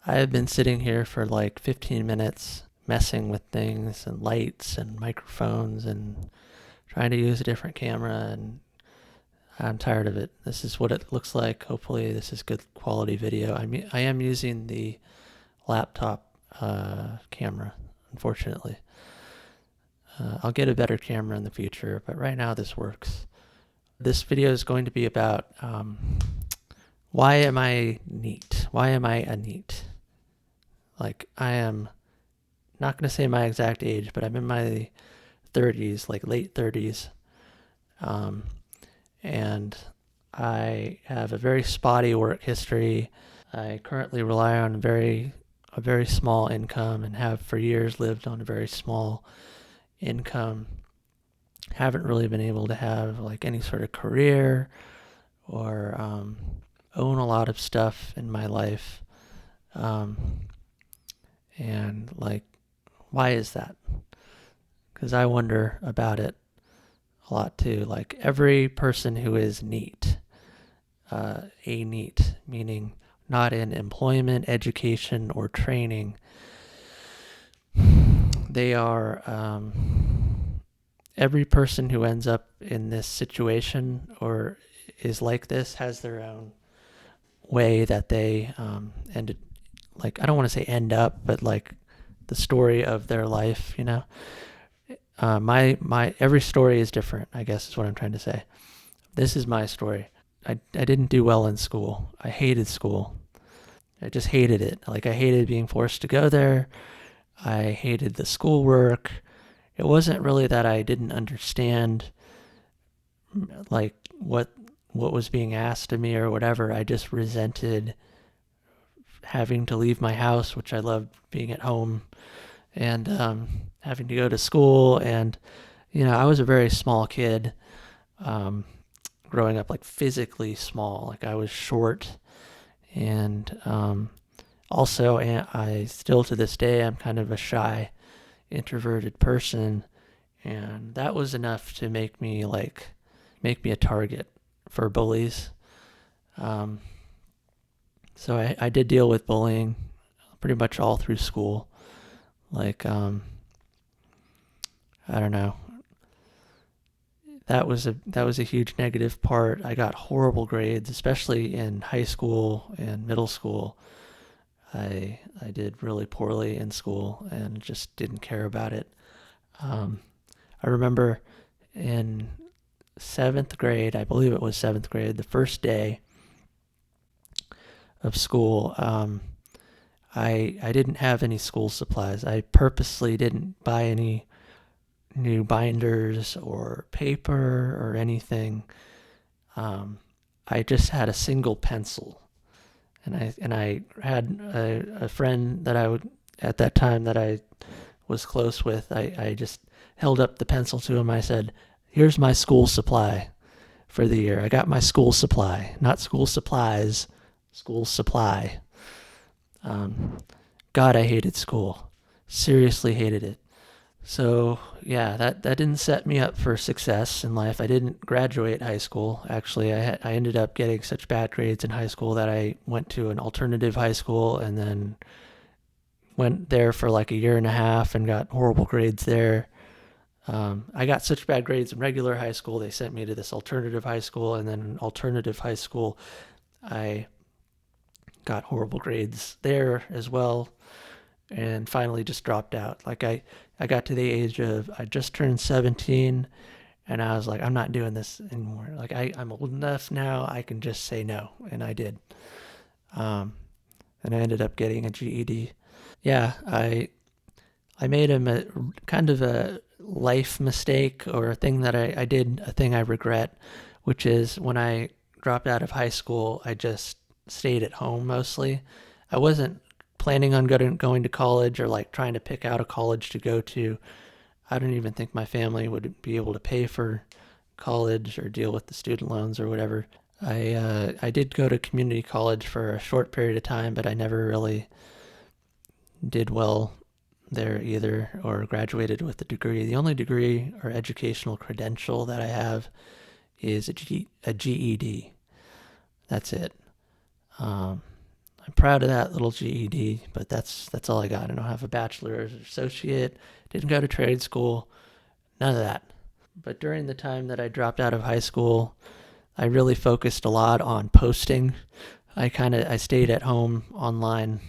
I have been sitting here for like 15 minutes messing with things and lights and microphones and trying to use a different camera, and I'm tired of it. This is what it looks like. Hopefully this is good quality video. I am using the laptop camera, unfortunately. I'll get a better camera in the future, but right now this works. This video is going to be about why am I NEET? Why am I a NEET? Like, I am not going to say my exact age, but I'm in my 30s, like late 30s. And I have a very spotty work history. I currently rely on a very small income and have for years lived on a very small income. Haven't really been able to have like any sort of career or own a lot of stuff in my life. And like, why is that? Because I wonder about it a lot too. Like, every person who is NEET, a NEET, meaning not in employment, education, or training, they are, every person who ends up in this situation or is like this has their own way that they ended, like, I don't want to say end up, but like the story of their life, you know. My every story is different, I guess is what I'm trying to say. This is my story. I didn't do well in school. I hated school. I just hated it. Like, I hated being forced to go there. I hated the schoolwork. It wasn't really that I didn't understand like what was being asked of me or whatever. I just resented having to leave my house, which I loved being at home, and having to go to school. And I was a very small kid, growing up, like physically small. Like, I was short, and also, I still to this day, I'm kind of a shy, introverted person, and that was enough to make me a target for bullies. Um, so I did deal with bullying pretty much all through school. Like, I don't know. That was a huge negative part. I got horrible grades, especially in high school and middle school. I did really poorly in school and just didn't care about it. Um, I remember in seventh grade, I believe it was seventh grade, the first day of school, I didn't have any school supplies. I purposely didn't buy any new binders or paper or anything. I just had a single pencil, and I had a friend that I would at that time that I was close with. I just held up the pencil to him. I said, "Here's my school supply for the year. I got my school supply, not school supplies, school supply." Um, God, I hated school. Seriously hated it. So yeah, that didn't set me up for success in life. I didn't graduate high school. Actually, I ended up getting such bad grades in high school that I went to an alternative high school and then went there for like a year and a half and got horrible grades there. I got such bad grades in regular high school, they sent me to this alternative high school, and then in alternative high school, I got horrible grades there as well, and finally just dropped out. Like, I got to the age of, I just turned 17, and I was like, I'm not doing this anymore. Like, I'm old enough now, I can just say no, and I did. Um, and I ended up getting a GED. Yeah, I made a kind of a life mistake, or a thing that I did, a thing I regret, which is when I dropped out of high school, I just stayed at home mostly. I wasn't planning on going to college or like trying to pick out a college to go to. I don't even think my family would be able to pay for college or deal with the student loans or whatever. I did go to community college for a short period of time, but I never really did well there either, or graduated with a degree. The only degree or educational credential that I have is a GED. That's it. Um, I'm proud of that little GED, but that's all I got. I don't have a bachelor's or associate. Didn't go to trade school. None of that. But during the time that I dropped out of high school, I really focused a lot on posting. I stayed at home online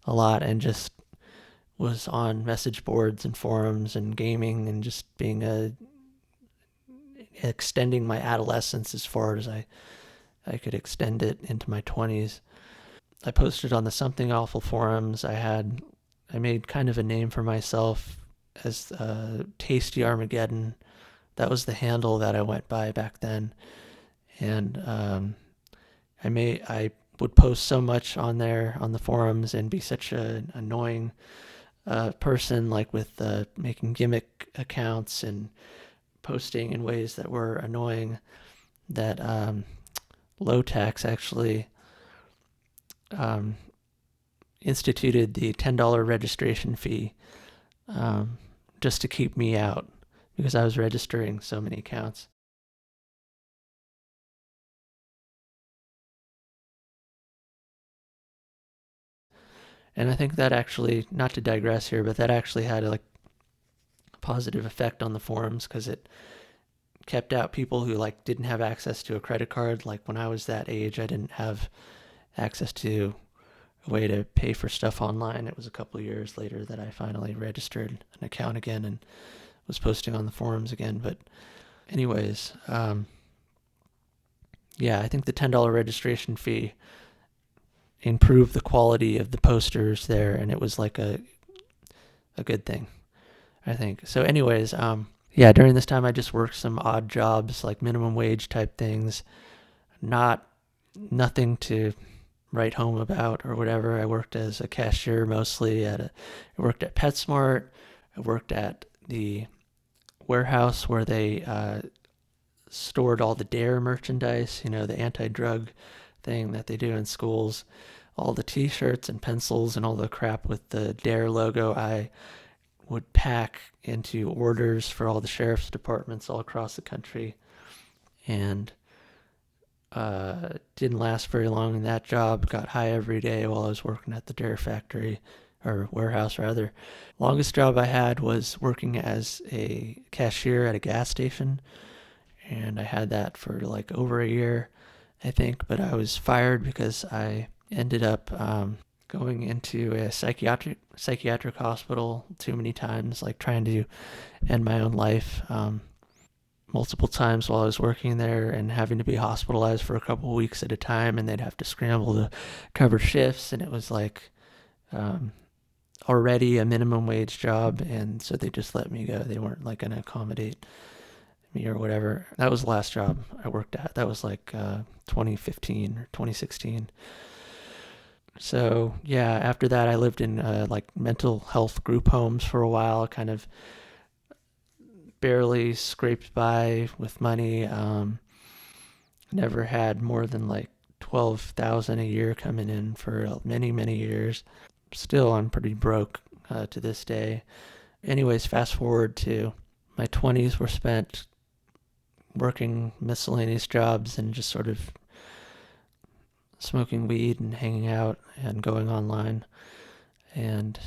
a lot and just was on message boards and forums and gaming and just being extending my adolescence as far as I could extend it into my 20s. I posted on the Something Awful forums. I made kind of a name for myself as Tasty Armageddon. That was the handle that I went by back then. And I would post so much on there on the forums and be such an annoying person, like with making gimmick accounts and posting in ways that were annoying, that Low Tax actually um, instituted the $10 registration fee just to keep me out because I was registering so many accounts. And I think that actually, not to digress here, but that actually had a positive effect on the forums because it kept out people who didn't have access to a credit card. Like when I was that age, I didn't have access to a way to pay for stuff online. It was a couple of years later that I finally registered an account again and was posting on the forums again. But anyways, yeah, I think the $10 registration fee improved the quality of the posters there, and it was like a good thing, I think. So anyways, yeah, during this time I just worked some odd jobs, like minimum wage type things, not nothing to write home about or whatever. I worked as a cashier mostly I worked at PetSmart. I worked at the warehouse where they stored all the Dare merchandise, the anti-drug thing that they do in schools. All the t-shirts and pencils and all the crap with the Dare logo, I would pack into orders for all the sheriff's departments all across the country. And didn't last very long in that job. Got high every day while I was working at the Dare factory, or warehouse rather. Longest job I had was working as a cashier at a gas station, and I had that for over a year, I think. But I was fired because I ended up going into a psychiatric hospital too many times, trying to end my own life. Multiple times while I was working there and having to be hospitalized for a couple of weeks at a time, and they'd have to scramble to cover shifts, and it was um, already a minimum wage job, and so they just let me go. They weren't going to accommodate me or whatever. That was the last job I worked at. That was 2015 or 2016. So yeah, after that I lived in mental health group homes for a while, kind of barely scraped by with money. Never had more than 12,000 a year coming in for many years. Still, I'm pretty broke to this day. Anyways, fast forward to my 20s were spent working miscellaneous jobs and just sort of smoking weed and hanging out and going online. And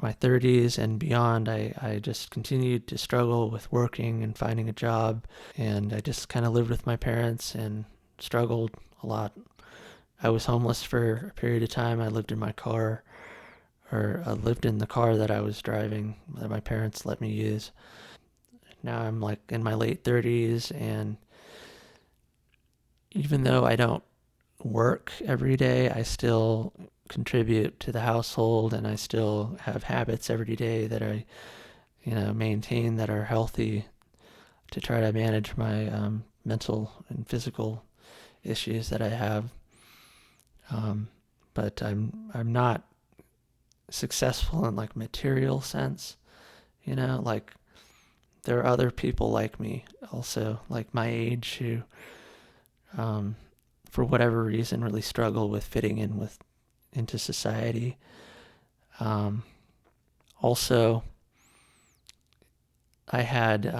my 30s and beyond, I just continued to struggle with working and finding a job. And I just kind of lived with my parents and struggled a lot. I was homeless for a period of time. I lived in my car, or I lived in the car that I was driving that my parents let me use. Now I'm in my late 30s, and even though I don't work every day, I still contribute to the household, and I still have habits every day that I maintain that are healthy to try to manage my mental and physical issues that I have. But I'm not successful in material sense. There are other people like me, also my age, who for whatever reason really struggle with fitting into society. Um, Also, I had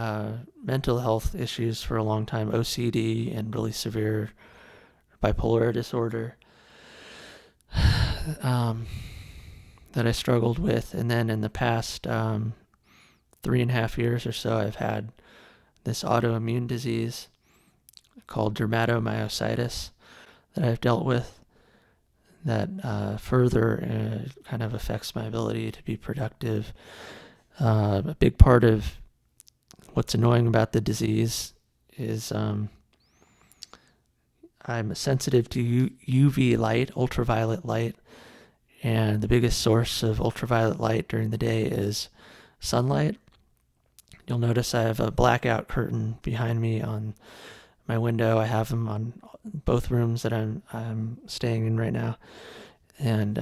mental health issues for a long time, OCD and really severe bipolar disorder. um, that I struggled with. And then in the past 3.5 years or so, I've had this autoimmune disease called dermatomyositis that I've dealt with that further kind of affects my ability to be productive. A big part of what's annoying about the disease is I'm sensitive to UV light, ultraviolet light, and the biggest source of ultraviolet light during the day is sunlight. You'll notice I have a blackout curtain behind me on my window. I have them on both rooms that I'm staying in right now, and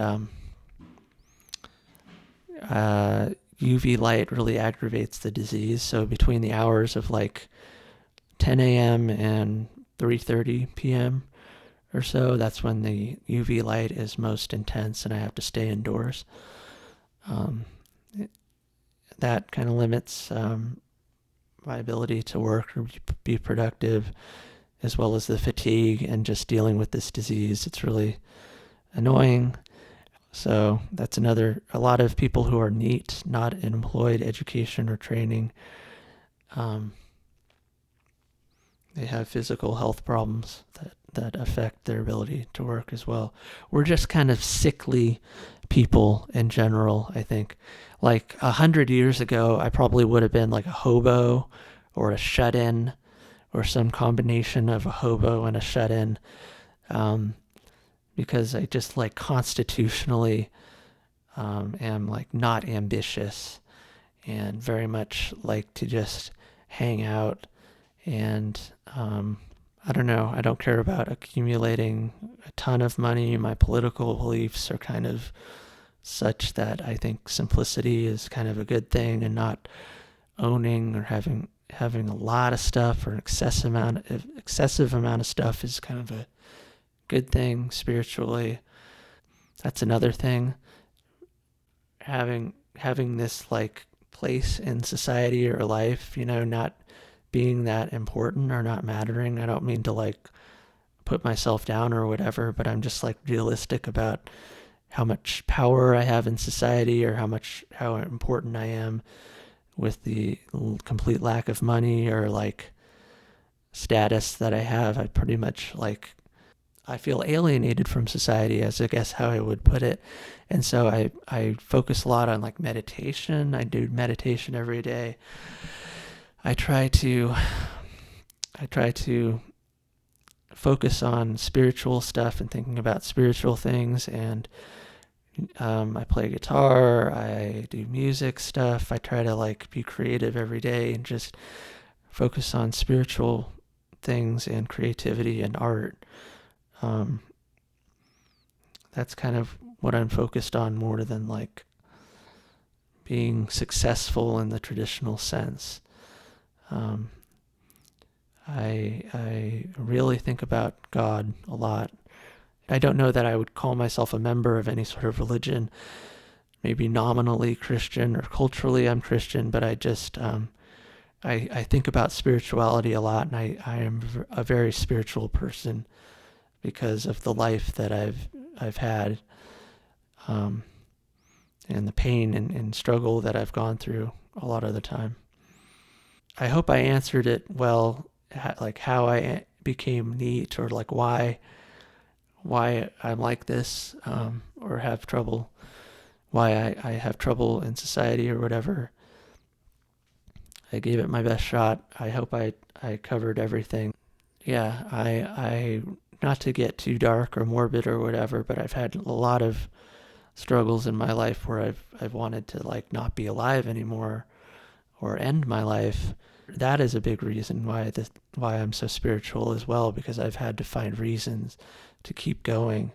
UV light really aggravates the disease. So between the hours of like 10 a.m. and 3:30 p.m. or so, that's when the UV light is most intense, and I have to stay indoors. Um, that kind of limits my ability to work or be productive, as well as the fatigue and just dealing with this disease. It's really annoying. So that's a lot of people who are NEET, not in employed education or training, um, they have physical health problems that affect their ability to work as well. We're just kind of sickly people in general, I think. Like 100 years ago, I probably would have been like a hobo or a shut-in or some combination of a hobo and a shut-in, because I just like constitutionally am like not ambitious and very much like to just hang out and I don't know. I don't care about accumulating a ton of money. My political beliefs are kind of such that I think simplicity is kind of a good thing, and not owning or having a lot of stuff or an excessive amount of stuff is kind of a good thing spiritually. That's another thing. Having this like place in society or life, not being that important or not mattering. I don't mean to like put myself down or whatever, but I'm just like realistic about how much power I have in society, or how important I am with the complete lack of money or like status that I have. I pretty much like I feel alienated from society, as I guess how I would put it. And so I focus a lot on like meditation. I do meditation every day. I try to focus on spiritual stuff and thinking about spiritual things, and I play guitar, I do music stuff. I try to like be creative every day and just focus on spiritual things and creativity and art. Um, that's kind of what I'm focused on more than like being successful in the traditional sense. Um, I really think about God a lot. I don't know that I would call myself a member of any sort of religion. Maybe nominally Christian or culturally I'm Christian, but I just I think about spirituality a lot, and I am a very spiritual person because of the life that I've had, um, and the pain and struggle that I've gone through a lot of the time. I hope I answered it well, like how I became NEET, or like why I'm like this, or have trouble, why I have trouble in society or whatever. I gave it my best shot. I hope I covered everything. Yeah, I not to get too dark or morbid or whatever, but I've had a lot of struggles in my life where I've wanted to like not be alive anymore or end my life. That is a big reason why I'm so spiritual as well, because I've had to find reasons to keep going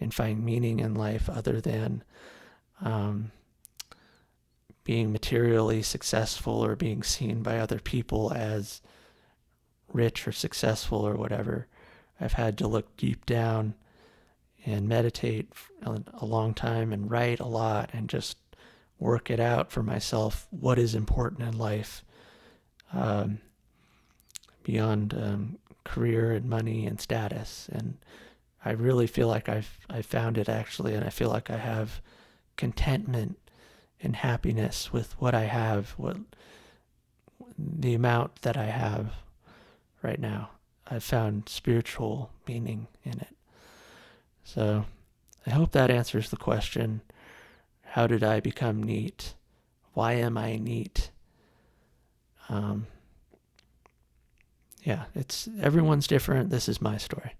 and find meaning in life other than um, being materially successful or being seen by other people as rich or successful or whatever. I've had to look deep down and meditate a long time and write a lot and just work it out for myself what is important in life, um, beyond career and money and status. And I really feel like I found it actually, and I feel like I have contentment and happiness with what I have, what the amount that I have right now. I've found spiritual meaning in it. So I hope that answers the question. How did I become NEET? Why am I NEET? Yeah, it's everyone's different. This is my story.